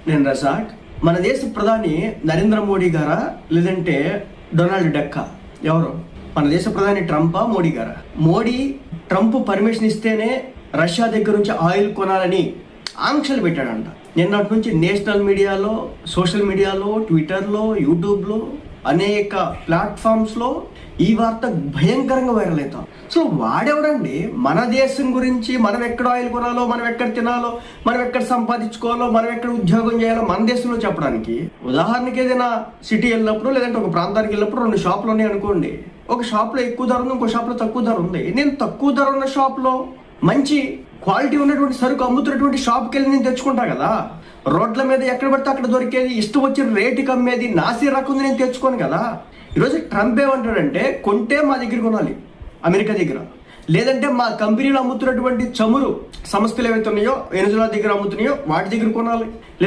నేను రజాక్. మన దేశ ప్రధాని నరేంద్ర మోడీ గారా లేదంటే డొనాల్డ్ డక్కా? ఎవరు? మన దేశ ప్రధాని ట్రంపా, మోడీ గారా? మోడీ ట్రంప్ పర్మిషన్ ఇస్తేనే రష్యా దగ్గర నుంచి ఆయిల్ కొనాలని ఆంక్షలు పెట్టాడంట. నిన్నటి నుంచి నేషనల్ మీడియాలో, సోషల్ మీడియాలో, ట్విట్టర్లో, యూట్యూబ్లో, అనేక ప్లాట్ఫామ్స్లో ఈ వార్త భయంకరంగా వైరల్ అవుతాం. సో వాడెవడండి మన దేశం గురించి, మనం ఎక్కడ ఆయిల్ కొనాలో, మనం ఎక్కడ తినాలో, మనం ఎక్కడ సంపాదించుకోవాలో, మనం ఎక్కడ ఉద్యోగం చేయాలో మన దేశంలో చెప్పడానికి? ఉదాహరణకి ఏదైనా సిటీ వెళ్ళినప్పుడు లేదంటే ఒక ప్రాంతానికి వెళ్ళినప్పుడు 2 షాపులు ఉన్నాయి అనుకోండి. ఒక షాప్లో ఎక్కువ ధర ఉంది, ఇంకో షాప్లో తక్కువ ధర ఉంది. నేను తక్కువ ధర ఉన్న షాప్లో మంచి క్వాలిటీ ఉన్నటువంటి సరుకు అమ్ముతున్నటువంటి షాప్కి వెళ్ళి నేను తెచ్చుకుంటా కదా. రోడ్ల మీద ఎక్కడ పడితే అక్కడ దొరికేది, ఇష్టం వచ్చిన రేటుకి అమ్మేది, నాసి రకం నేను తెచ్చుకోను కదా. ఈరోజు ట్రంప్ ఏమంటాడంటే, కొంటే మా దగ్గర కొనాలి అమెరికా దగ్గర, లేదంటే మా కంపెనీలు అమ్ముతున్నటువంటి చమురు సంస్థలు ఏవైతే ఉన్నాయో, వెనిజులా దగ్గర అమ్ముతున్నాయో వాటి దగ్గర కొనాలి.